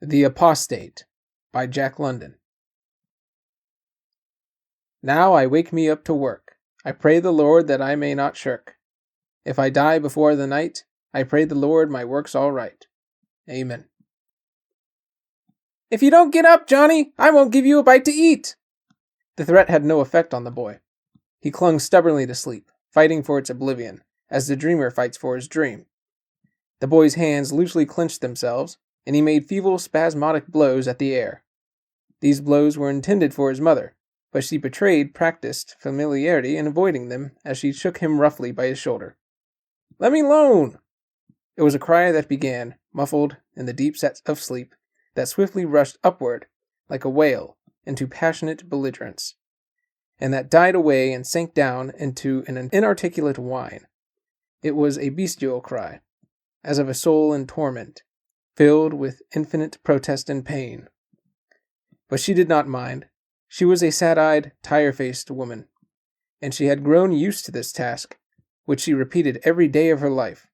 The Apostate by Jack London. Now I wake me up to work. I pray the Lord that I may not shirk. If I die before the night, I pray the Lord my work's all right. Amen. If you don't get up, Johnny, I won't give you a bite to eat. The threat had no effect on the boy. He clung stubbornly to sleep, fighting for its oblivion, as the dreamer fights for his dream. The boy's hands loosely clenched themselves, and he made feeble, spasmodic blows at the air. These blows were intended for his mother, but she betrayed practiced familiarity in avoiding them as she shook him roughly by his shoulder. "Let me alone!" It was a cry that began, muffled in the deep set of sleep, that swiftly rushed upward, like a wail, into passionate belligerence, and that died away and sank down into an inarticulate whine. It was a bestial cry, as of a soul in torment, filled with infinite protest and pain. But she did not mind. She was a sad-eyed, tire-faced woman, and she had grown used to this task, which she repeated every day of her life.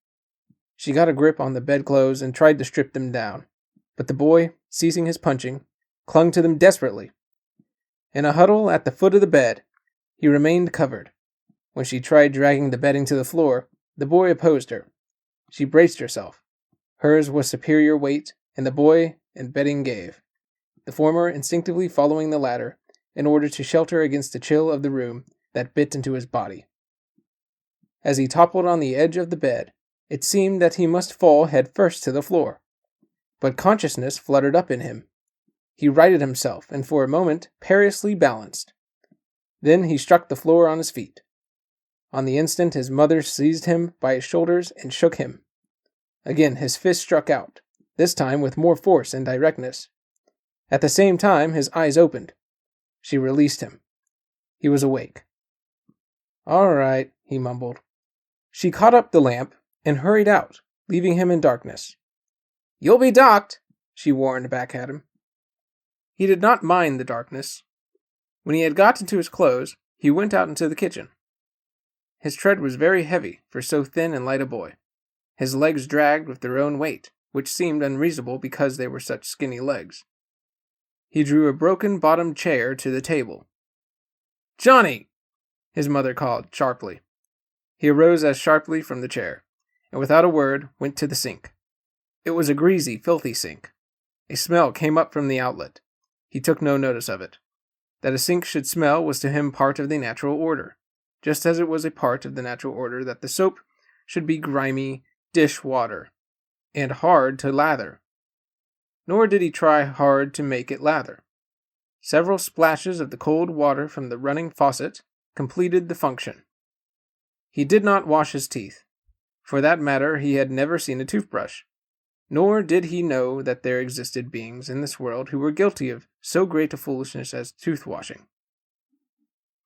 She got a grip on the bedclothes and tried to strip them down, but the boy, ceasing his punching, clung to them desperately. In a huddle at the foot of the bed, he remained covered. When she tried dragging the bedding to the floor, the boy opposed her. She braced herself. Hers was superior weight, and the boy and bedding gave, the former instinctively following the latter in order to shelter against the chill of the room that bit into his body. As he toppled on the edge of the bed, it seemed that he must fall head first to the floor. But consciousness fluttered up in him. He righted himself and for a moment perilously balanced. Then he struck the floor on his feet. On the instant his mother seized him by his shoulders and shook him. Again his fist struck out, this time with more force and directness. At the same time his eyes opened. She released him. He was awake. "All right," he mumbled. She caught up the lamp and hurried out, leaving him in darkness. "You'll be docked," she warned back at him. He did not mind the darkness. When he had got into his clothes, he went out into the kitchen. His tread was very heavy for so thin and light a boy. His legs dragged with their own weight, which seemed unreasonable because they were such skinny legs. He drew a broken-bottomed chair to the table. "Johnny!" his mother called sharply. He arose as sharply from the chair, and without a word went to the sink. It was a greasy, filthy sink. A smell came up from the outlet. He took no notice of it. That a sink should smell was to him part of the natural order, just as it was a part of the natural order that the soap should be grimy dish water, and hard to lather. Nor did he try hard to make it lather. Several splashes of the cold water from the running faucet completed the function. He did not wash his teeth. For that matter, he had never seen a toothbrush. Nor did he know that there existed beings in this world who were guilty of so great a foolishness as tooth-washing.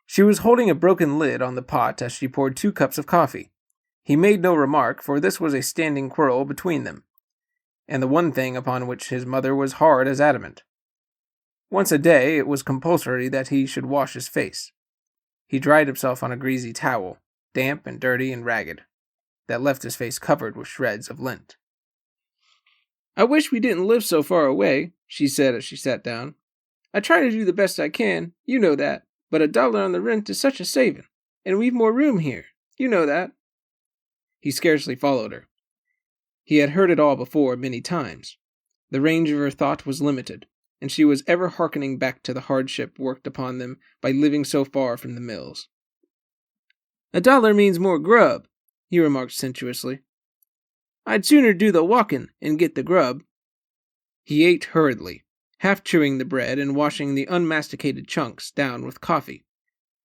She was holding a broken lid on the pot as she poured 2 cups of coffee. He made no remark, for this was a standing quarrel between them, and the one thing upon which his mother was hard as adamant. Once a day it was compulsory that he should wash his face. He dried himself on a greasy towel, damp and dirty and ragged, that left his face covered with shreds of lint. "I wish we didn't live so far away," she said as she sat down. "I try to do the best I can, you know that, but $1 on the rent is such a saving, and we've more room here, you know that." He scarcely followed her. He had heard it all before many times. The range of her thought was limited, and she was ever hearkening back to the hardship worked upon them by living so far from the mills. $1 means more grub," he remarked sensuously. "I'd sooner do the walking and get the grub." He ate hurriedly, half chewing the bread and washing the unmasticated chunks down with coffee.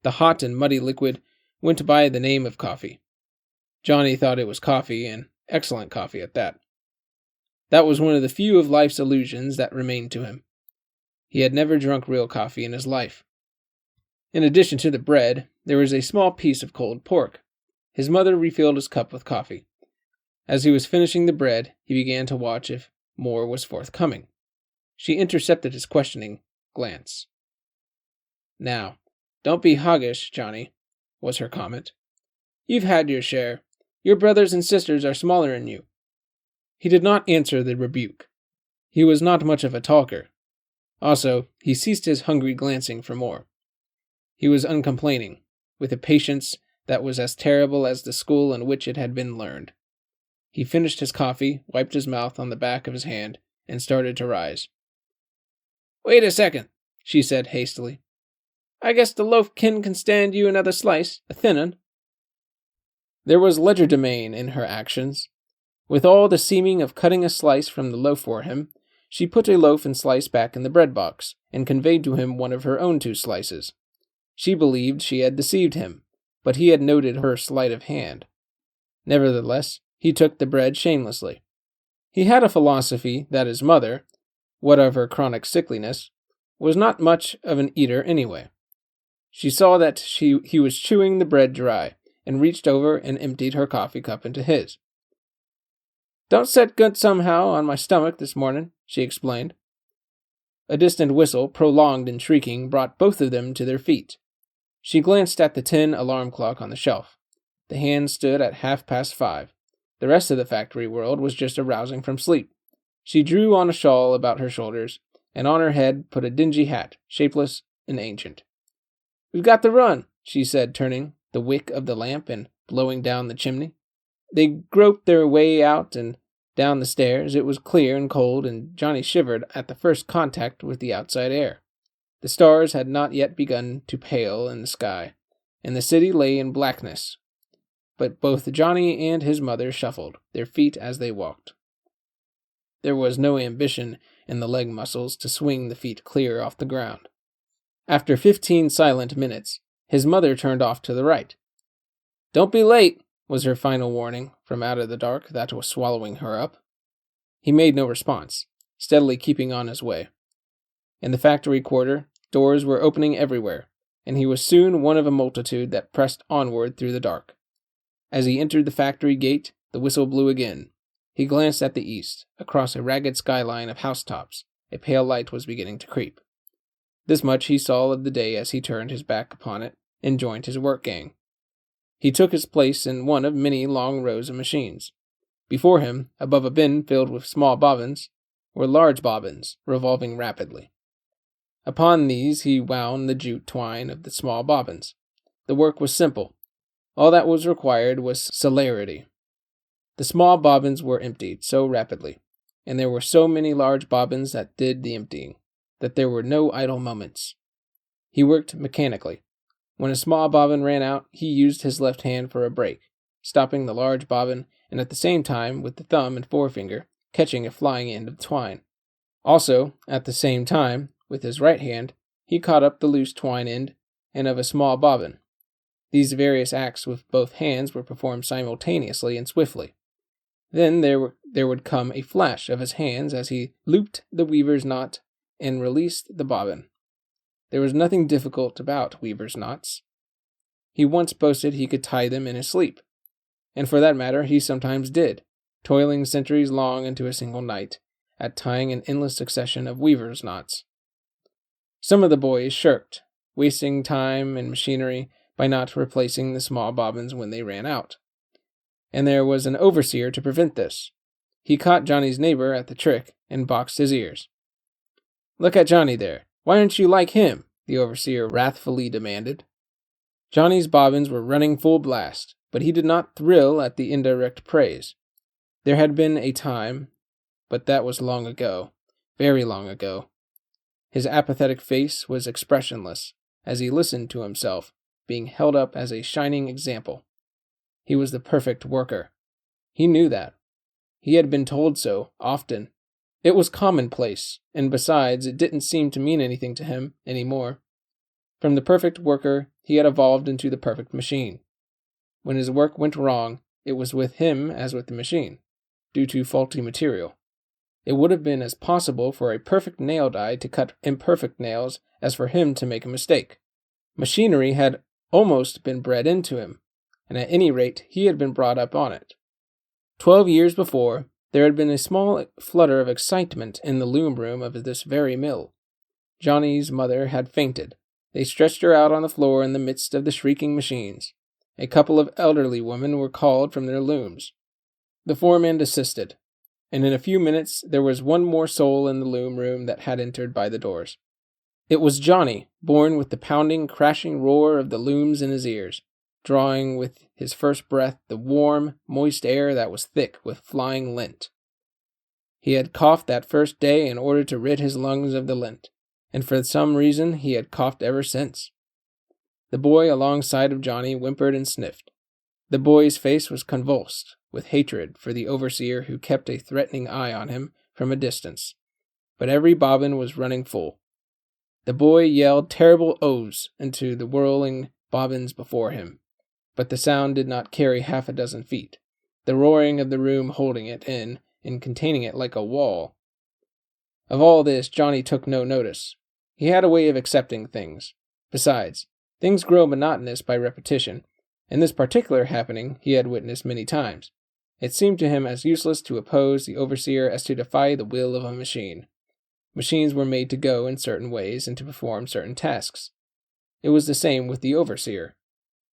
The hot and muddy liquid went by the name of coffee. Johnny thought it was coffee, and excellent coffee at that. That was one of the few of life's illusions that remained to him. He had never drunk real coffee in his life. In addition to the bread, there was a small piece of cold pork. His mother refilled his cup with coffee. As he was finishing the bread, he began to watch if more was forthcoming. She intercepted his questioning glance. "Now, don't be hoggish, Johnny," was her comment. "You've had your share. Your brothers and sisters are smaller than you." He did not answer the rebuke. He was not much of a talker. Also, he ceased his hungry glancing for more. He was uncomplaining, with a patience that was as terrible as the school in which it had been learned. He finished his coffee, wiped his mouth on the back of his hand, and started to rise. "Wait a second," she said hastily. "I guess the loaf-kin can stand you another slice, a thin un." There was Legerdemain in her actions. With all the seeming of cutting a slice from the loaf for him, she put a loaf and slice back in the bread box, and conveyed to him one of her own 2 slices. She believed she had deceived him, but he had noted her sleight of hand. Nevertheless, he took the bread shamelessly. He had a philosophy that his mother, what of her chronic sickliness, was not much of an eater anyway. She saw that he was chewing the bread dry, and reached over and emptied her coffee cup into his. "Don't set good somehow on my stomach this morning," she explained. A distant whistle, prolonged and shrieking, brought both of them to their feet. She glanced at the tin alarm clock on the shelf. The hands stood at 5:30. The rest of the factory world was just arousing from sleep. She drew on a shawl about her shoulders, and on her head put a dingy hat, shapeless and ancient. "We've got to run," she said, turning the wick of the lamp and blowing down the chimney. They groped their way out and down the stairs. It was clear and cold, and Johnny shivered at the first contact with the outside air. The stars had not yet begun to pale in the sky, and the city lay in blackness. But both Johnny and his mother shuffled their feet as they walked. There was no ambition in the leg muscles to swing the feet clear off the ground. After 15 silent minutes, his mother turned off to the right. "Don't be late," was her final warning from out of the dark that was swallowing her up. He made no response, steadily keeping on his way. In the factory quarter, doors were opening everywhere, and he was soon one of a multitude that pressed onward through the dark. As he entered the factory gate, the whistle blew again. He glanced at the east. Across a ragged skyline of housetops, a pale light was beginning to creep. This much he saw of the day as he turned his back upon it and joined his work gang. He took his place in one of many long rows of machines. Before him, above a bin filled with small bobbins, were large bobbins, revolving rapidly. Upon these he wound the jute twine of the small bobbins. The work was simple. All that was required was celerity. The small bobbins were emptied so rapidly, and there were so many large bobbins that did the emptying, that there were no idle moments. He worked mechanically. When a small bobbin ran out, he used his left hand for a brake, stopping the large bobbin, and at the same time, with the thumb and forefinger, catching a flying end of twine. Also, at the same time, with his right hand, he caught up the loose twine end and of a small bobbin. These various acts with both hands were performed simultaneously and swiftly. Then there would come a flash of his hands as he looped the weaver's knot and released the bobbin. There was nothing difficult about weaver's knots. He once boasted he could tie them in his sleep, and for that matter he sometimes did, toiling centuries long into a single night, at tying an endless succession of weaver's knots. Some of the boys shirked, wasting time and machinery by not replacing the small bobbins when they ran out. And there was an overseer to prevent this. He caught Johnny's neighbor at the trick and boxed his ears. "Look at Johnny there. Why aren't you like him?" the overseer wrathfully demanded. Johnny's bobbins were running full blast, but he did not thrill at the indirect praise. There had been a time, but that was long ago, very long ago. His apathetic face was expressionless as he listened to himself being held up as a shining example. He was the perfect worker. He knew that. He had been told so, often. It was commonplace, and besides, it didn't seem to mean anything to him anymore. From the perfect worker, he had evolved into the perfect machine. When his work went wrong, it was with him as with the machine, due to faulty material. It would have been as possible for a perfect nail die to cut imperfect nails as for him to make a mistake. Machinery had almost been bred into him, and at any rate he had been brought up on it. 12 years before, there had been a small flutter of excitement in the loom room of this very mill. Johnny's mother had fainted. They stretched her out on the floor in the midst of the shrieking machines. A couple of elderly women were called from their looms. The foreman desisted. and in a few minutes there was one more soul in the loom room that had entered by the doors. It was Johnny, born with the pounding, crashing roar of the looms in his ears, drawing with his first breath the warm, moist air that was thick with flying lint. He had coughed that first day in order to rid his lungs of the lint, and for some reason he had coughed ever since. The boy alongside of Johnny whimpered and sniffed. The boy's face was convulsed with hatred for the overseer who kept a threatening eye on him from a distance, but every bobbin was running full. The boy yelled terrible oaths into the whirling bobbins before him, but the sound did not carry half a dozen feet, the roaring of the room holding it in and containing it like a wall. Of all this Johnny took no notice. He had a way of accepting things. Besides, things grow monotonous by repetition, and this particular happening he had witnessed many times. It seemed to him as useless to oppose the overseer as to defy the will of a machine. Machines were made to go in certain ways and to perform certain tasks. It was the same with the overseer.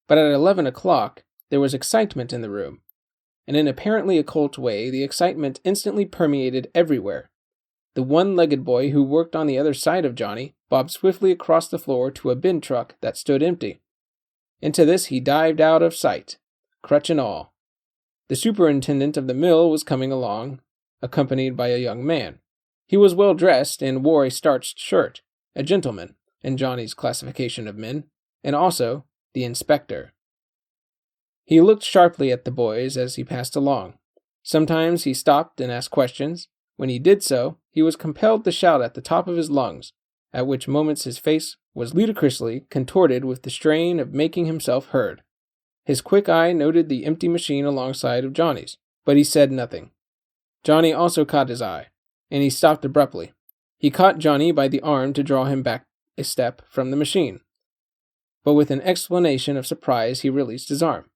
But at 11 o'clock, there was excitement in the room. In an apparently occult way, the excitement instantly permeated everywhere. The one-legged boy who worked on the other side of Johnny bobbed swiftly across the floor to a bin truck that stood empty. Into this he dived out of sight, crutch and all. The superintendent of the mill was coming along, accompanied by a young man. He was well dressed and wore a starched shirt, a gentleman, in Johnny's classification of men, and also the inspector. He looked sharply at the boys as he passed along. Sometimes he stopped and asked questions. When he did so, he was compelled to shout at the top of his lungs, at which moments his face was ludicrously contorted with the strain of making himself heard. His quick eye noted the empty machine alongside of Johnny's, but he said nothing. Johnny also caught his eye, and he stopped abruptly. He caught Johnny by the arm to draw him back a step from the machine, but with an exclamation of surprise he released his arm.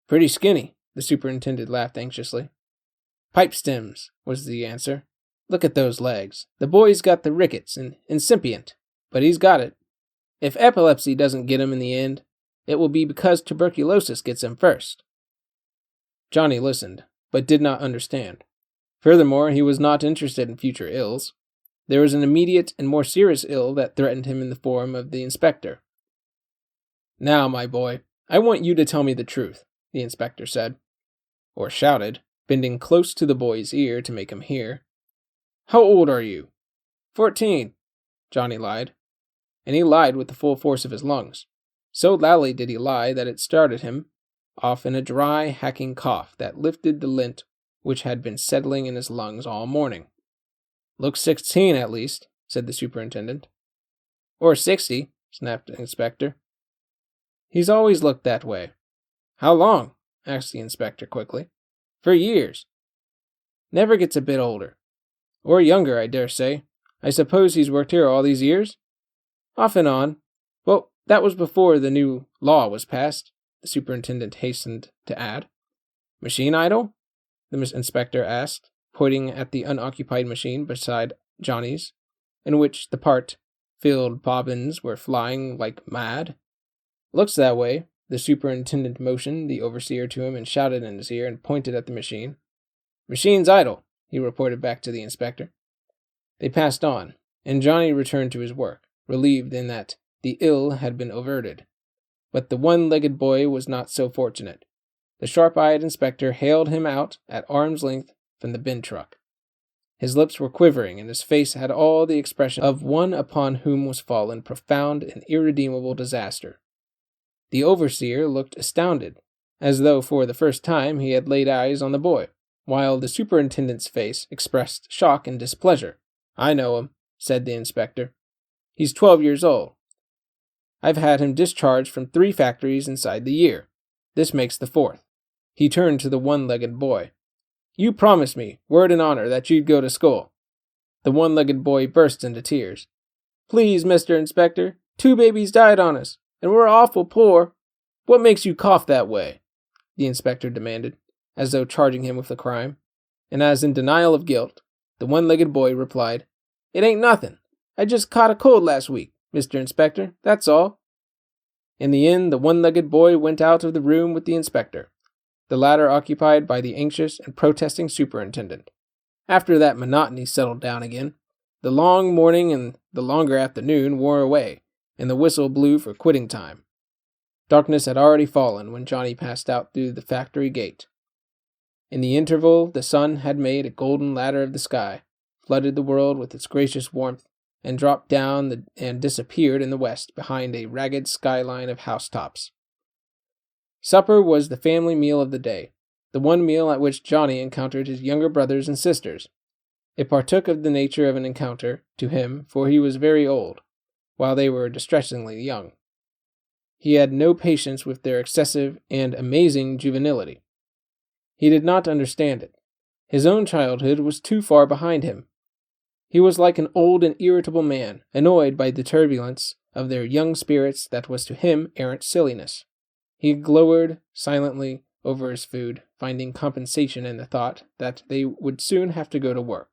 "Pretty skinny," the superintendent laughed anxiously. "Pipe stems," was the answer. "Look at those legs. The boy's got the rickets and incipient, but he's got it. If epilepsy doesn't get him in the end, it will be because tuberculosis gets him first." Johnny listened, but did not understand. Furthermore, he was not interested in future ills. There was an immediate and more serious ill that threatened him in the form of the inspector. "Now, my boy, I want you to tell me the truth," the inspector said, or shouted, bending close to the boy's ear to make him hear. "How old are you?" 14, Johnny lied. And he lied with the full force of his lungs. So loudly did he lie that it started him off in a dry, hacking cough that lifted the lint which had been settling in his lungs all morning. "Looks 16 at least," said the superintendent. "Or 60, snapped the inspector. "He's always looked that way." "How long?" asked the inspector quickly. "For years." "Never gets a bit older." "Or younger, I dare say. I suppose he's worked here all these years?" "Off and on. Well, that was before the new law was passed," the superintendent hastened to add. "Machine idle?" the inspector asked, pointing at the unoccupied machine beside Johnny's, in which the part-filled bobbins were flying like mad. "Looks that way." The superintendent motioned the overseer to him and shouted in his ear and pointed at the machine. "Machine's idle," he reported back to the inspector. They passed on, and Johnny returned to his work, relieved in that the ill had been averted. But the one-legged boy was not so fortunate. The sharp-eyed inspector hailed him out at arm's length from the bin truck. His lips were quivering, and his face had all the expression of one upon whom was fallen profound and irredeemable disaster. The overseer looked astounded, as though for the first time he had laid eyes on the boy, while the superintendent's face expressed shock and displeasure. "I know him," said the inspector. "He's 12 years old. I've had him discharged from 3 factories inside the year. This makes the 4th. He turned to the one-legged boy. "You promised me, word and honor, that you'd go to school." The one-legged boy burst into tears. "Please, Mr. Inspector, 2 babies died on us, and we're awful poor." "What makes you cough that way?" the inspector demanded, as though charging him with a crime. And as in denial of guilt, the one-legged boy replied, "It ain't nothing. I just caught a cold last week, Mr. Inspector, that's all." In the end, the one-legged boy went out of the room with the inspector, the latter occupied by the anxious and protesting superintendent. After that monotony settled down again, the long morning and the longer afternoon wore away, and the whistle blew for quitting time. Darkness had already fallen when Johnny passed out through the factory gate. In the interval, the sun had made a golden ladder of the sky, flooded the world with its gracious warmth, and dropped down and disappeared in the west behind a ragged skyline of housetops. Supper was the family meal of the day, the one meal at which Johnny encountered his younger brothers and sisters. It partook of the nature of an encounter to him, for he was very old, while they were distressingly young. He had no patience with their excessive and amazing juvenility. He did not understand it. His own childhood was too far behind him. He was like an old and irritable man, annoyed by the turbulence of their young spirits that was to him errant silliness. He glowered silently over his food, finding compensation in the thought that they would soon have to go to work.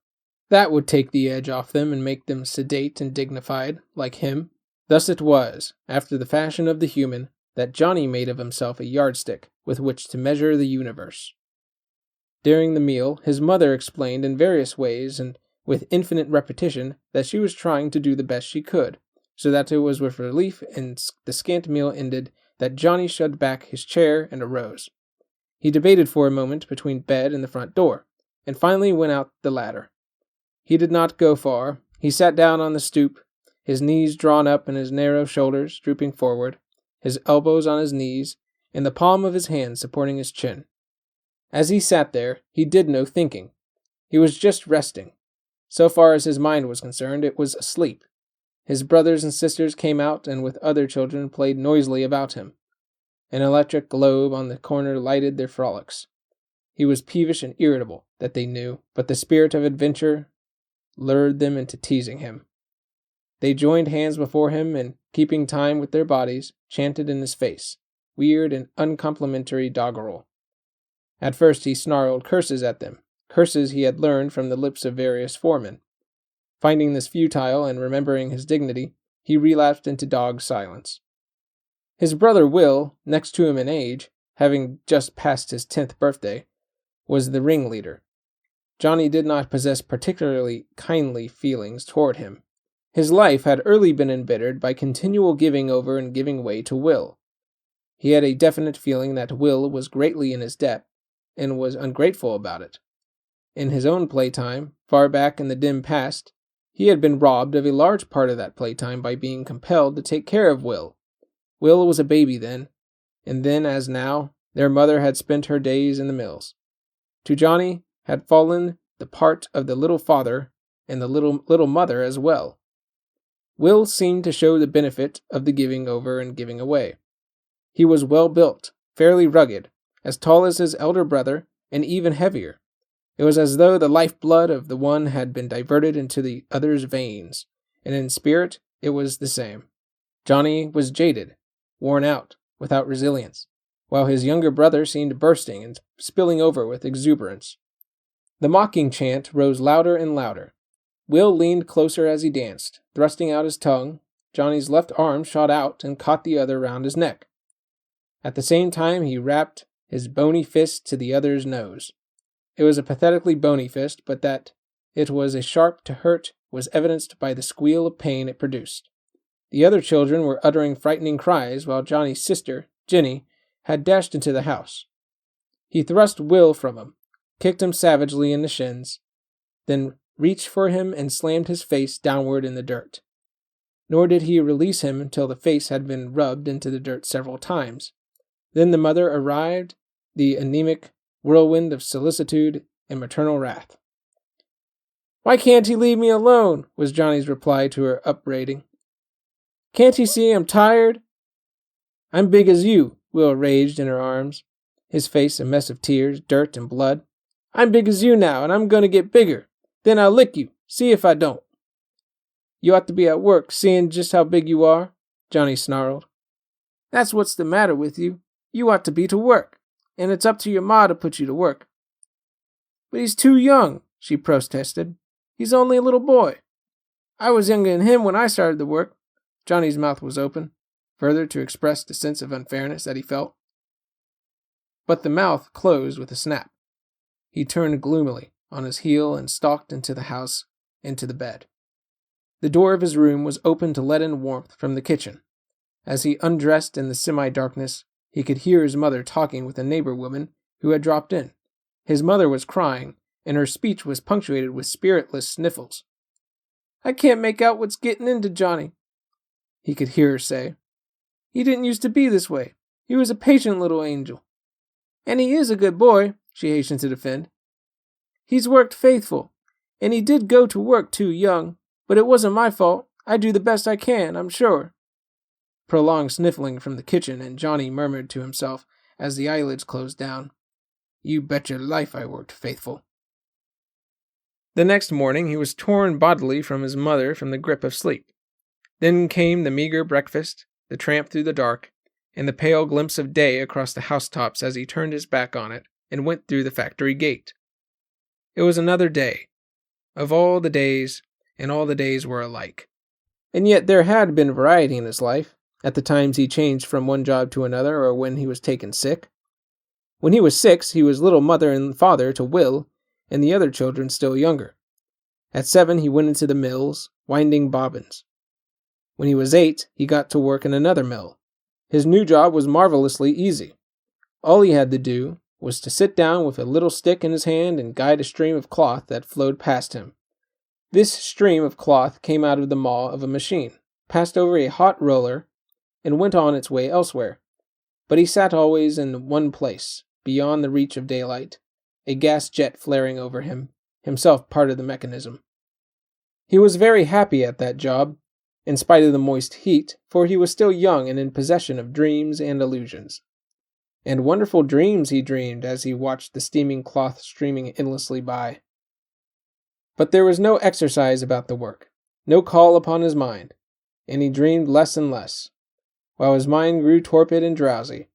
That would take the edge off them and make them sedate and dignified, like him. Thus it was, after the fashion of the human, that Johnny made of himself a yardstick with which to measure the universe. During the meal, his mother explained in various ways and with infinite repetition that she was trying to do the best she could, so that it was with relief and the scant meal ended that Johnny shoved back his chair and arose. He debated for a moment between bed and the front door, and finally went out the ladder. He did not go far. He sat down on the stoop, his knees drawn up and his narrow shoulders drooping forward, his elbows on his knees, and the palm of his hand supporting his chin. As he sat there, he did no thinking. He was just resting. So far as his mind was concerned, it was asleep. His brothers and sisters came out and with other children played noisily about him. An electric globe on the corner lighted their frolics. He was peevish and irritable, that they knew, but the spirit of adventure lured them into teasing him. They joined hands before him and, keeping time with their bodies, chanted in his face, weird and uncomplimentary doggerel. At first he snarled curses at them, curses he had learned from the lips of various foremen. Finding this futile and remembering his dignity, he relapsed into dog silence. His brother Will, next to him in age, having just passed his 10th birthday, was the ringleader. Johnny did not possess particularly kindly feelings toward him. His life had early been embittered by continual giving over and giving way to Will. He had a definite feeling that Will was greatly in his debt, and was ungrateful about it. In his own playtime, far back in the dim past, he had been robbed of a large part of that playtime by being compelled to take care of Will. Will was a baby then, and then, as now, their mother had spent her days in the mills. To Johnny had fallen the part of the little father and the little mother as well. Will seemed to show the benefit of the giving over and giving away. He was well built, fairly rugged, as tall as his elder brother, and even heavier. It was as though the lifeblood of the one had been diverted into the other's veins, and in spirit it was the same. Johnny was jaded, worn out, without resilience, while his younger brother seemed bursting and spilling over with exuberance. The mocking chant rose louder and louder. Will leaned closer as he danced, thrusting out his tongue. Johnny's left arm shot out and caught the other round his neck. At the same time he rapped his bony fist to the other's nose. It was a pathetically bony fist, but that it was a sharp to hurt was evidenced by the squeal of pain it produced. The other children were uttering frightening cries, while Johnny's sister, Jenny, had dashed into the house. He thrust Will from him, kicked him savagely in the shins, then reached for him and slammed his face downward in the dirt. Nor did he release him until the face had been rubbed into the dirt several times. Then the mother arrived, the anemic whirlwind of solicitude and maternal wrath. "Why can't he leave me alone?" was Johnny's reply to her upbraiding. "Can't he see I'm tired?" "I'm big as you," Will raged in her arms, his face a mess of tears, dirt, and blood. "I'm big as you now, and I'm going to get bigger. Then I'll lick you. See if I don't." "You ought to be at work, seeing just how big you are," Johnny snarled. "That's what's the matter with you. You ought to be to work, and it's up to your ma to put you to work." "But he's too young," she protested. "He's only a little boy. I was younger than him when I started the work." Johnny's mouth was open, further to express the sense of unfairness that he felt. But the mouth closed with a snap. He turned gloomily on his heel and stalked into the house, into the bed. The door of his room was open to let in warmth from the kitchen. As he undressed in the semi-darkness, he could hear his mother talking with a neighbor woman who had dropped in. His mother was crying, and her speech was punctuated with spiritless sniffles. "I can't make out what's getting into Johnny," he could hear her say. "He didn't used to be this way. He was a patient little angel. And he is a good boy," she hastened to defend. "He's worked faithful, and he did go to work too young, but it wasn't my fault. I do the best I can, I'm sure." Prolonged sniffling from the kitchen, and Johnny murmured to himself as the eyelids closed down, "You bet your life I worked faithful." The next morning he was torn bodily from his mother from the grip of sleep. Then came the meager breakfast, the tramp through the dark, and the pale glimpse of day across the housetops as he turned his back on it and went through the factory gate. It was another day, of all the days, and all the days were alike. And yet there had been variety in his life, at the times he changed from one job to another or when he was taken sick. When he was 6, he was little mother and father to Will and the other children still younger. At 7, he went into the mills, winding bobbins. When he was 8, he got to work in another mill. His new job was marvelously easy. All he had to do was to sit down with a little stick in his hand and guide a stream of cloth that flowed past him. This stream of cloth came out of the maw of a machine, passed over a hot roller, and went on its way elsewhere. But he sat always in one place, beyond the reach of daylight, a gas jet flaring over him, himself part of the mechanism. He was very happy at that job, in spite of the moist heat, for he was still young and in possession of dreams and illusions. And wonderful dreams he dreamed as he watched the steaming cloth streaming endlessly by. But there was no exercise about the work, no call upon his mind, and he dreamed less and less, while his mind grew torpid and drowsy.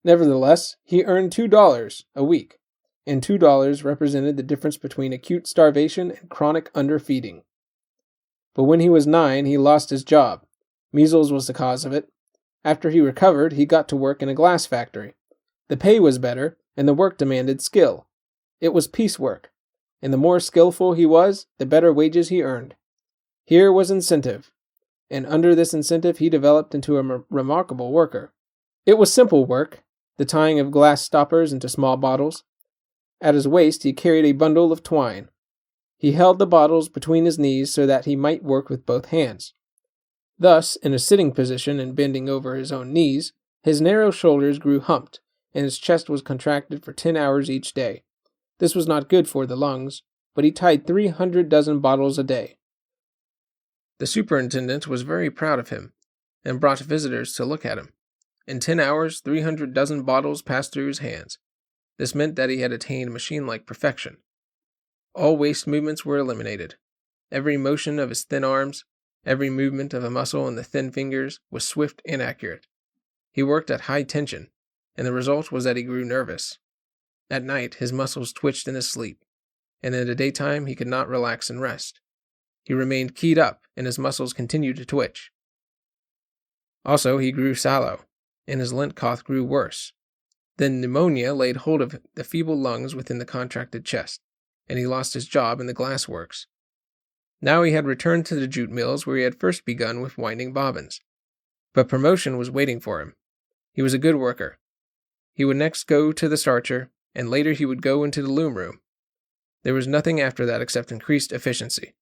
Nevertheless, he earned $2 a week, and $2 represented the difference between acute starvation and chronic underfeeding. But when he was 9, he lost his job. Measles was the cause of it. After he recovered, he got to work in a glass factory. The pay was better, and the work demanded skill. It was piecework, and the more skillful he was, the better wages he earned. Here was incentive, and under this incentive he developed into a remarkable worker. It was simple work, the tying of glass stoppers into small bottles. At his waist he carried a bundle of twine. He held the bottles between his knees so that he might work with both hands. Thus, in a sitting position and bending over his own knees, his narrow shoulders grew humped, and his chest was contracted for 10 hours each day. This was not good for the lungs, but he tied 300 dozen bottles a day. The superintendent was very proud of him, and brought visitors to look at him. In 10 hours, 300 dozen bottles passed through his hands. This meant that he had attained machine-like perfection. All waste movements were eliminated. Every motion of his thin arms, every movement of a muscle in the thin fingers was swift and accurate. He worked at high tension, and the result was that he grew nervous. At night, his muscles twitched in his sleep, and in the daytime he could not relax and rest. He remained keyed up, and his muscles continued to twitch. Also, he grew sallow, and his lint cough grew worse. Then pneumonia laid hold of the feeble lungs within the contracted chest, and he lost his job in the glass works. Now he had returned to the jute mills where he had first begun with winding bobbins. But promotion was waiting for him. He was a good worker. He would next go to the starcher, and later he would go into the loom room. There was nothing after that except increased efficiency.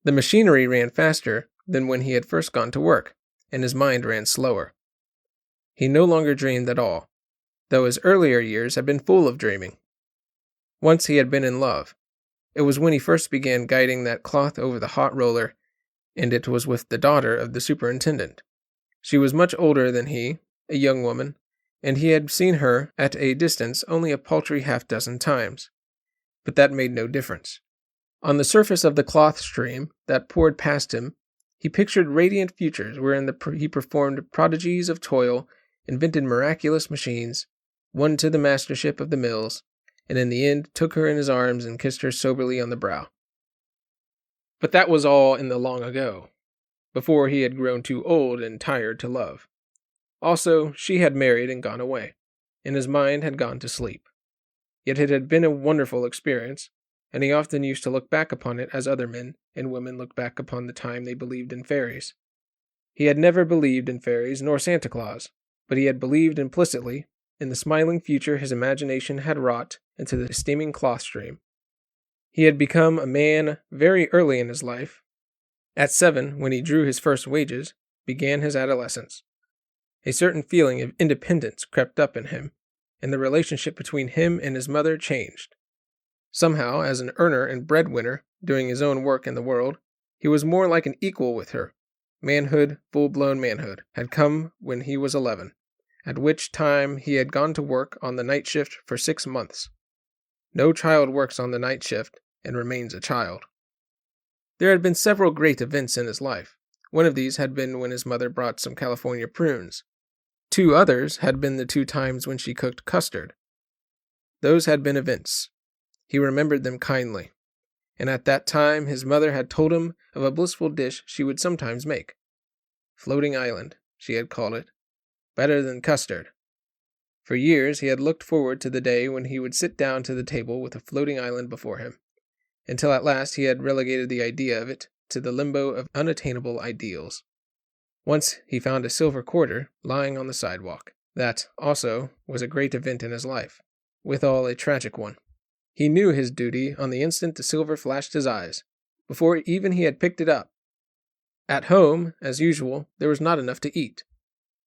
The machinery ran faster than when he had first gone to work, and his mind ran slower. He no longer dreamed at all, though his earlier years had been full of dreaming. Once he had been in love. It was when he first began guiding that cloth over the hot roller, and it was with the daughter of the superintendent. She was much older than he, a young woman, and he had seen her at a distance only a paltry half-dozen times. But that made no difference. On the surface of the cloth stream that poured past him, he pictured radiant futures wherein he performed prodigies of toil, invented miraculous machines, won to the mastership of the mills, and in the end took her in his arms and kissed her soberly on the brow. But that was all in the long ago, before he had grown too old and tired to love. Also, she had married and gone away, and his mind had gone to sleep. Yet it had been a wonderful experience, and he often used to look back upon it as other men and women look back upon the time they believed in fairies. He had never believed in fairies nor Santa Claus, but he had believed implicitly in the smiling future his imagination had wrought into the steaming cloth stream. He had become a man very early in his life. At 7, when he drew his first wages, began his adolescence. A certain feeling of independence crept up in him, and the relationship between him and his mother changed. Somehow, as an earner and breadwinner, doing his own work in the world, he was more like an equal with her. Manhood, full-blown manhood, had come when he was 11, at which time he had gone to work on the night shift for 6 months. No child works on the night shift and remains a child. There had been several great events in his life. One of these had been when his mother brought some California prunes. 2 others had been the 2 times when she cooked custard. Those had been events. He remembered them kindly, and at that time his mother had told him of a blissful dish she would sometimes make. Floating island, she had called it. Better than custard. For years he had looked forward to the day when he would sit down to the table with a floating island before him, until at last he had relegated the idea of it to the limbo of unattainable ideals. Once he found a silver quarter lying on the sidewalk. That, also, was a great event in his life, withal a tragic one. He knew his duty on the instant the silver flashed his eyes, before even he had picked it up. At home, as usual, there was not enough to eat,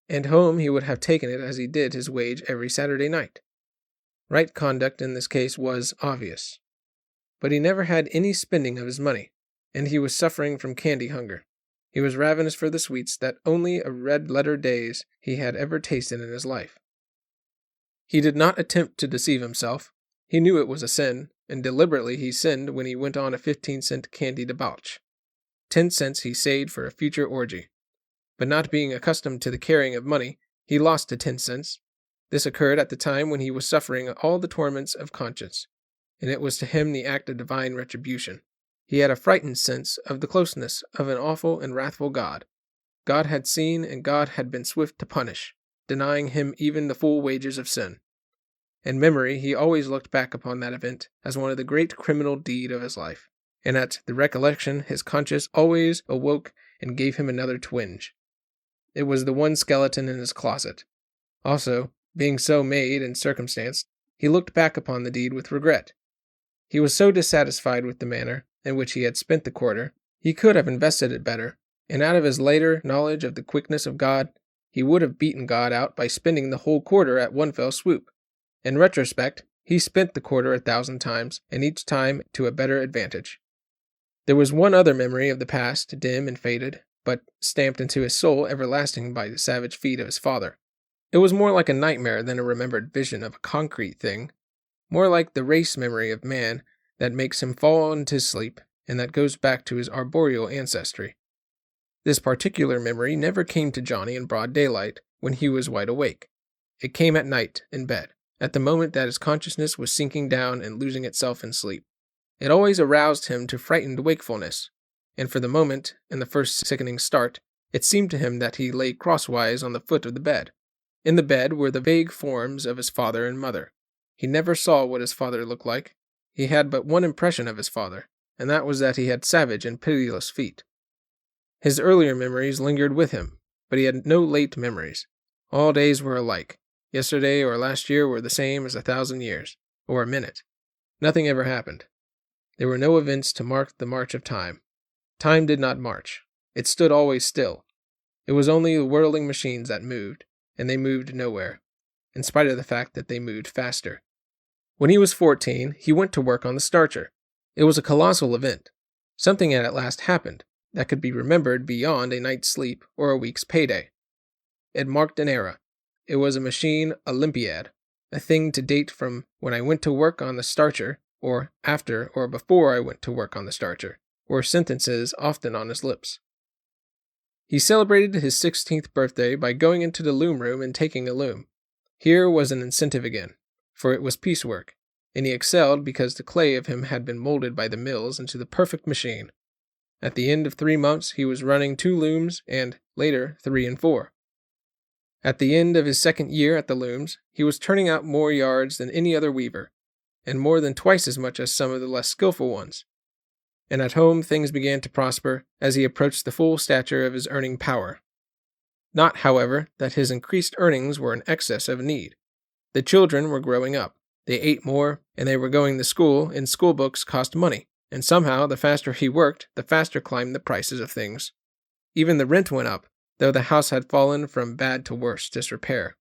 and home he would have taken it as he did his wage every Saturday night. Right conduct in this case was obvious. But he never had any spending of his money, and he was suffering from candy hunger. He was ravenous for the sweets that only a red-letter days he had ever tasted in his life. He did not attempt to deceive himself. He knew it was a sin, and deliberately he sinned when he went on a 15-cent candy debauch. 10 cents he saved for a future orgy. But not being accustomed to the carrying of money, he lost the 10 cents. This occurred at the time when he was suffering all the torments of conscience, and it was to him the act of divine retribution. He had a frightened sense of the closeness of an awful and wrathful God. God had seen, and God had been swift to punish, denying him even the full wages of sin. In memory, he always looked back upon that event as one of the great criminal deeds of his life, and at the recollection his conscience always awoke and gave him another twinge. It was the one skeleton in his closet. Also, being so made and circumstanced, he looked back upon the deed with regret. He was so dissatisfied with the manner in which he had spent the quarter. He could have invested it better, and out of his later knowledge of the quickness of God, he would have beaten God out by spending the whole quarter at one fell swoop. In retrospect, he spent the quarter 1,000 times, and each time to a better advantage. There was one other memory of the past, dim and faded, but stamped into his soul everlasting by the savage feet of his father. It was more like a nightmare than a remembered vision of a concrete thing, more like the race memory of man that makes him fall into sleep and that goes back to his arboreal ancestry. This particular memory never came to Johnny in broad daylight when he was wide awake. It came at night in bed, at the moment that his consciousness was sinking down and losing itself in sleep. It always aroused him to frightened wakefulness, and for the moment, in the first sickening start, it seemed to him that he lay crosswise on the foot of the bed. In the bed were the vague forms of his father and mother. He never saw what his father looked like. He had but one impression of his father, and that was that he had savage and pitiless feet. His earlier memories lingered with him, but he had no late memories. All days were alike. Yesterday or last year were the same as 1,000 years, or a minute. Nothing ever happened. There were no events to mark the march of time. Time did not march. It stood always still. It was only the whirling machines that moved, and they moved nowhere, in spite of the fact that they moved faster. When he was 14, he went to work on the starcher. It was a colossal event. Something had at last happened that could be remembered beyond a night's sleep or a week's payday. It marked an era. It was a machine Olympiad, a thing to date from when I went to work on the starcher, or after or before I went to work on the starcher, were sentences often on his lips. He celebrated his 16th birthday by going into the loom room and taking a loom. Here was an incentive again, for it was piecework, and he excelled because the clay of him had been molded by the mills into the perfect machine. At the end of 3 months, he was running 2 looms and, later, 3 and 4. At the end of his 2nd year at the looms, he was turning out more yards than any other weaver. and more than twice as much as some of the less skillful ones. And at home things began to prosper as he approached the full stature of his earning power. Not, however, that his increased earnings were in excess of need. The children were growing up. They ate more, and they were going to school, and school books cost money. And somehow, the faster he worked, the faster climbed the prices of things. Even the rent went up, though the house had fallen from bad to worse disrepair.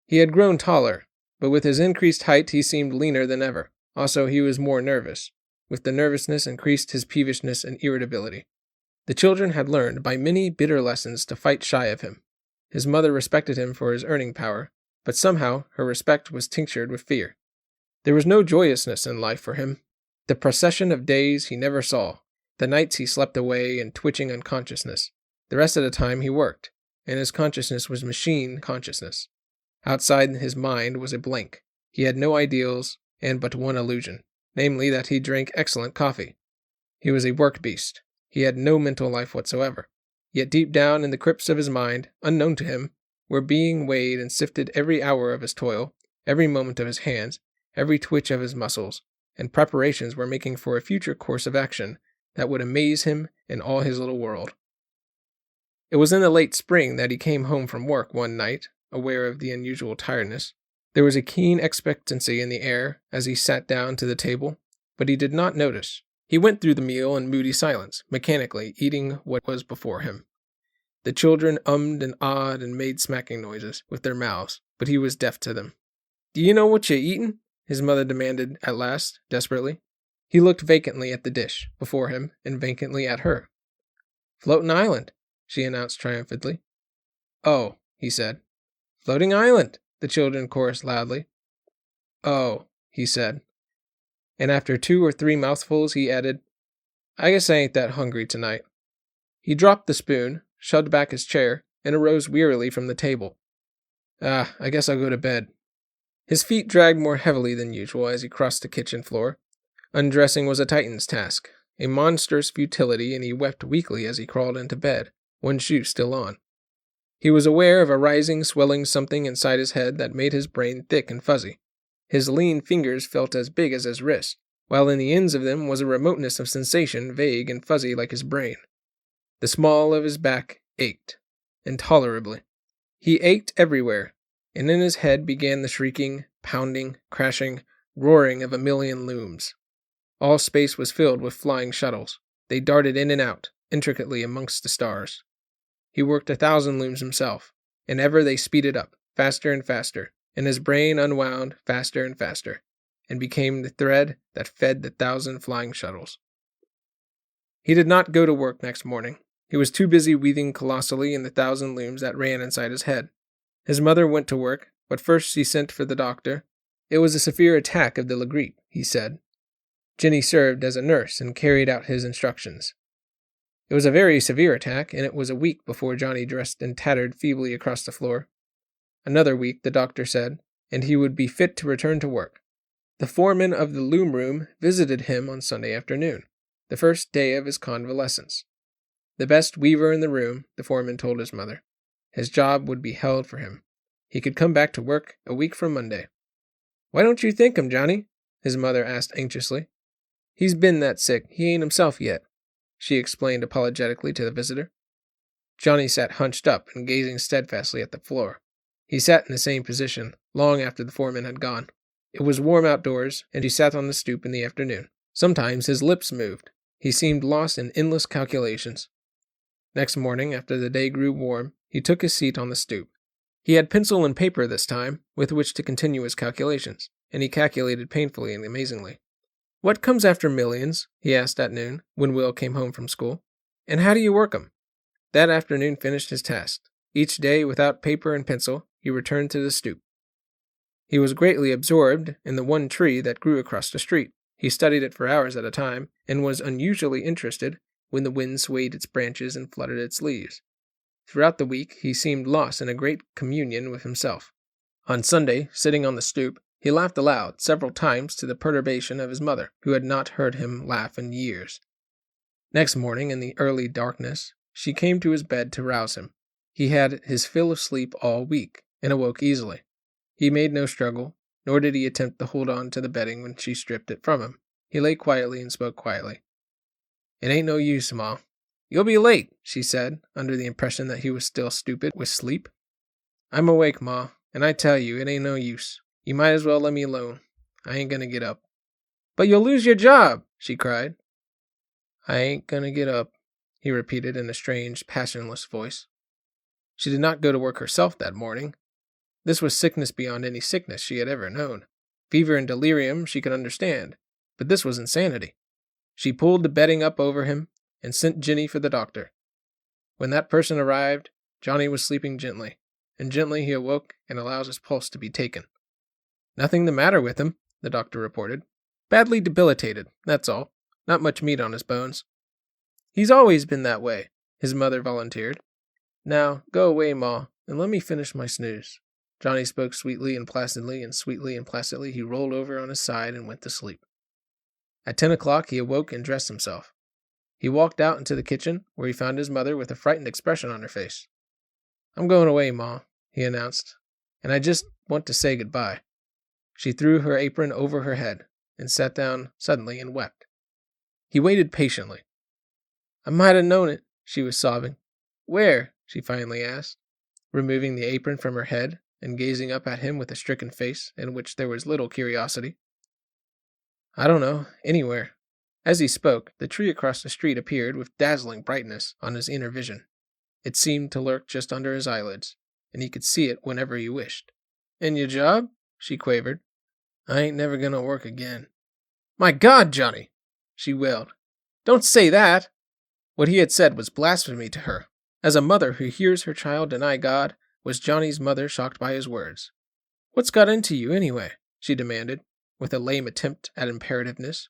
He had grown taller, but with his increased height he seemed leaner than ever. Also, he was more nervous. With the nervousness increased his peevishness and irritability. The children had learned by many bitter lessons to fight shy of him. His mother respected him for his earning power, but somehow her respect was tinctured with fear. There was no joyousness in life for him. The procession of days he never saw, the nights he slept away in twitching unconsciousness. The rest of the time he worked, and his consciousness was machine consciousness. Outside his mind was a blank. He had no ideals and but one illusion, namely that he drank excellent coffee. He was a work beast. He had no mental life whatsoever. Yet deep down in the crypts of his mind, unknown to him, were being weighed and sifted every hour of his toil, every moment of his hands, every twitch of his muscles, and preparations were making for a future course of action that would amaze him and all his little world. It was in the late spring that he came home from work one night, aware of the unusual tiredness. There was a keen expectancy in the air as he sat down to the table, but he did not notice. He went through the meal in moody silence, mechanically eating what was before him. The children ummed and ahed and made smacking noises with their mouths, but he was deaf to them. "Do you know what you're eatin'?" his mother demanded at last, desperately. He looked vacantly at the dish before him and vacantly at her. "Floating island," she announced triumphantly. "Oh," he said. "Floating island," the children chorused loudly. "Oh," he said. And after 2 or 3 mouthfuls, he added, "I guess I ain't that hungry tonight." He dropped the spoon, shoved back his chair, and arose wearily from the table. I guess I'll go to bed." His feet dragged more heavily than usual as he crossed the kitchen floor. Undressing was a Titan's task, a monstrous futility, and he wept weakly as he crawled into bed, one shoe still on. He was aware of a rising, swelling something inside his head that made his brain thick and fuzzy. His lean fingers felt as big as his wrist, while in the ends of them was a remoteness of sensation vague and fuzzy like his brain. The small of his back ached, intolerably. He ached everywhere, and in his head began the shrieking, pounding, crashing, roaring of a million looms. All space was filled with flying shuttles. They darted in and out, intricately amongst the stars. He worked 1,000 looms himself, and ever they speeded up, faster and faster, and his brain unwound faster and faster, and became the thread that fed the 1,000 flying shuttles. He did not go to work next morning. He was too busy weaving colossally in the 1,000 looms that ran inside his head. His mother went to work, but first she sent for the doctor. It was a severe attack of the Gripe, he said. Jenny served as a nurse and carried out his instructions. It was a very severe attack, and it was a week before Johnny dressed and tattered feebly across the floor. Another week, the doctor said, and he would be fit to return to work. The foreman of the loom room visited him on Sunday afternoon, the first day of his convalescence. The best weaver in the room, the foreman told his mother. His job would be held for him. He could come back to work a week from Monday. "Why don't you thank him, Johnny?" his mother asked anxiously. "He's been that sick, he ain't himself yet," she explained apologetically to the visitor. Johnny sat hunched up and gazing steadfastly at the floor. He sat in the same position, long after the foreman had gone. It was warm outdoors, and he sat on the stoop in the afternoon. Sometimes his lips moved. He seemed lost in endless calculations. Next morning, after the day grew warm, he took his seat on the stoop. He had pencil and paper this time, with which to continue his calculations, and he calculated painfully and amazingly. "What comes after millions?" he asked at noon, when Will came home from school. "And how do you work 'em?" That afternoon finished his task. Each day, without paper and pencil, he returned to the stoop. He was greatly absorbed in the one tree that grew across the street. He studied it for hours at a time, and was unusually interested when the wind swayed its branches and fluttered its leaves. Throughout the week, he seemed lost in a great communion with himself. On Sunday, sitting on the stoop, he laughed aloud several times to the perturbation of his mother, who had not heard him laugh in years. Next morning, in the early darkness, she came to his bed to rouse him. He had his fill of sleep all week, and awoke easily. He made no struggle, nor did he attempt to hold on to the bedding when she stripped it from him. He lay quietly and spoke quietly. "It ain't no use, Ma. You'll be late," she said, under the impression that he was still stupid with sleep. "I'm awake, Ma, and I tell you, it ain't no use. You might as well let me alone. I ain't gonna get up." "But you'll lose your job," she cried. "I ain't gonna get up," he repeated in a strange, passionless voice. She did not go to work herself that morning. This was sickness beyond any sickness she had ever known. Fever and delirium she could understand, but this was insanity. She pulled the bedding up over him and sent Ginny for the doctor. When that person arrived, Johnny was sleeping gently, and gently he awoke and allowed his pulse to be taken. "Nothing the matter with him," the doctor reported. "Badly debilitated, that's all. Not much meat on his bones." "He's always been that way," his mother volunteered. "Now, go away, Ma, and let me finish my snooze." Johnny spoke sweetly and placidly he rolled over on his side and went to sleep. At 10 o'clock he awoke and dressed himself. He walked out into the kitchen, where he found his mother with a frightened expression on her face. "I'm going away, Ma," he announced, "and I just want to say goodbye." She threw her apron over her head and sat down suddenly and wept. He waited patiently. "I might have known it," she was sobbing. "Where?" she finally asked, removing the apron from her head and gazing up at him with a stricken face in which there was little curiosity. "I don't know, anywhere." As he spoke, the tree across the street appeared with dazzling brightness on his inner vision. It seemed to lurk just under his eyelids, and he could see it whenever he wished. "And your job?" she quavered. "I ain't never gonna work again." "My God, Johnny!" she wailed. "Don't say that!" What he had said was blasphemy to her. As a mother who hears her child deny God, was Johnny's mother shocked by his words. "What's got into you, anyway?" she demanded, with a lame attempt at imperativeness.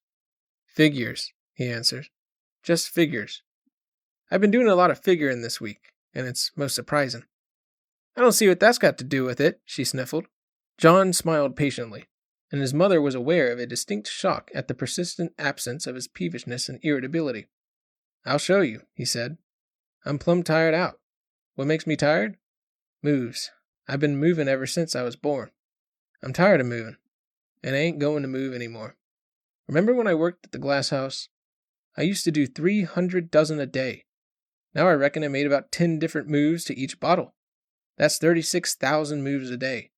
"Figures," he answered. "Just figures. I've been doing a lot of figuring this week, and it's most surprising." "I don't see what that's got to do with it," she sniffled. John smiled patiently, and his mother was aware of a distinct shock at the persistent absence of his peevishness and irritability. "I'll show you," he said. "I'm plumb tired out." "What makes me tired?" "Moves. I've been moving ever since I was born. I'm tired of moving, and I ain't going to move anymore. Remember when I worked at the glass house? I used to do 300 dozen a day. Now I reckon I made about 10 different moves to each bottle. That's 36,000 moves a day.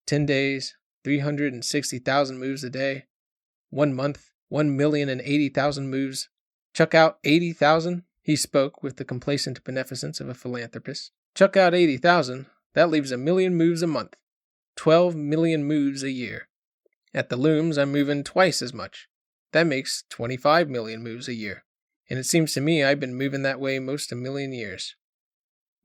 10 days, 360,000 moves a day. 1 month, 1,080,000 moves. Chuck out 80,000. He spoke with the complacent beneficence of a philanthropist. "Chuck out 80,000. That leaves 1,000,000 moves a month. 12 million moves a year. At the looms, I'm moving twice as much. That makes 25 million moves a year. And it seems to me I've been moving that way most 1,000,000 years.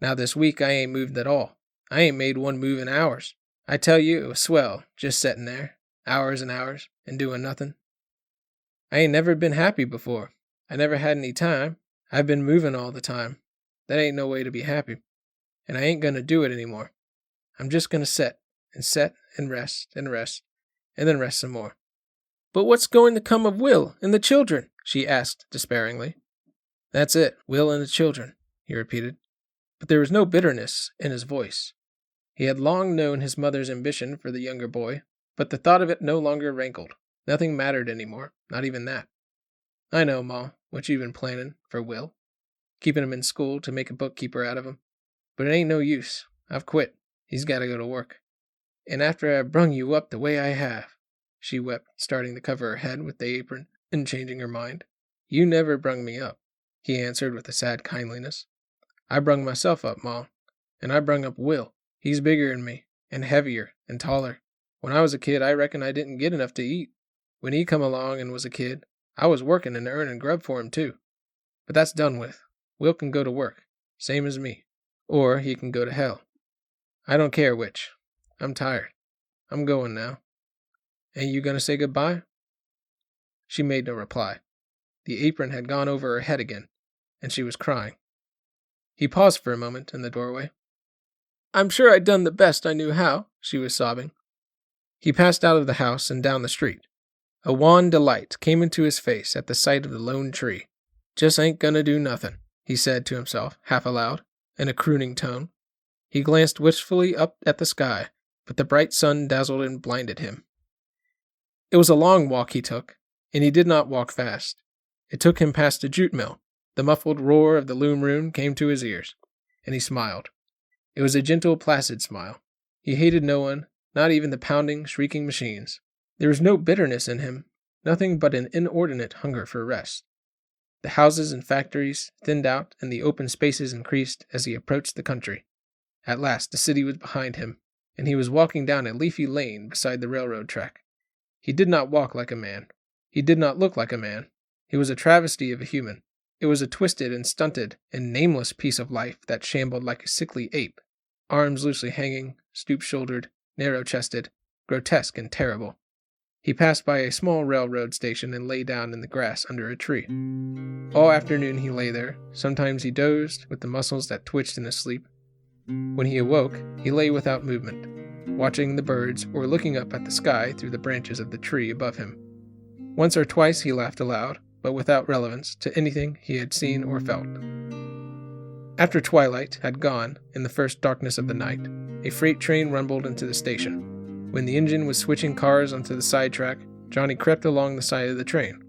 Now this week I ain't moved at all. I ain't made one move in hours. I tell you, it was swell, just setting there, hours and hours, and doing nothing. I ain't never been happy before. I never had any time. I've been moving all the time. That ain't no way to be happy. And I ain't gonna do it anymore. I'm just gonna set and rest, and then rest some more." "But what's going to come of Will and the children?" she asked despairingly. "That's it, Will and the children," he repeated. But there was no bitterness in his voice. He had long known his mother's ambition for the younger boy, but the thought of it no longer rankled. Nothing mattered anymore, not even that. "I know, Ma, what you've been planning for Will. Keeping him in school to make a bookkeeper out of him. But it ain't no use. I've quit. He's got to go to work. And after I've brung you up the way I have," she wept, starting to cover her head with the apron and changing her mind. "You never brung me up," he answered with a sad kindliness. "I brung myself up, Ma, and I brung up Will. He's bigger than me, and heavier, and taller. When I was a kid, I reckon I didn't get enough to eat. When he come along and was a kid, I was working and earning grub for him too. But that's done with. Will can go to work, same as me. Or he can go to hell. I don't care which. I'm tired. I'm going now. Ain't you gonna say goodbye?" She made no reply. The apron had gone over her head again, and she was crying. He paused for a moment in the doorway. "I'm sure I done the best I knew how," she was sobbing. He passed out of the house and down the street. A wan delight came into his face at the sight of the lone tree. "Just ain't gonna do nothing," he said to himself, half aloud, in a crooning tone. He glanced wistfully up at the sky, but the bright sun dazzled and blinded him. It was a long walk he took, and he did not walk fast. It took him past a jute mill. The muffled roar of the loom room came to his ears, and he smiled. It was a gentle, placid smile. He hated no one, not even the pounding, shrieking machines. There was no bitterness in him, nothing but an inordinate hunger for rest. The houses and factories thinned out, and the open spaces increased as he approached the country. At last the city was behind him, and he was walking down a leafy lane beside the railroad track. He did not walk like a man. He did not look like a man. He was a travesty of a human. It was a twisted and stunted and nameless piece of life that shambled like a sickly ape, arms loosely hanging, stoop-shouldered, narrow-chested, grotesque and terrible. He passed by a small railroad station and lay down in the grass under a tree. All afternoon he lay there. Sometimes he dozed, with the muscles that twitched in his sleep. When he awoke, he lay without movement, watching the birds or looking up at the sky through the branches of the tree above him. Once or twice he laughed aloud, but without relevance to anything he had seen or felt. After twilight had gone, in the first darkness of the night, a freight train rumbled into the station. When the engine was switching cars onto the sidetrack, Johnny crept along the side of the train.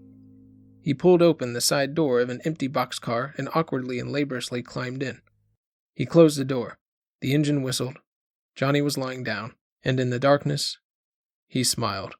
He pulled open the side door of an empty boxcar and awkwardly and laboriously climbed in. He closed the door. The engine whistled. Johnny was lying down, and in the darkness, he smiled.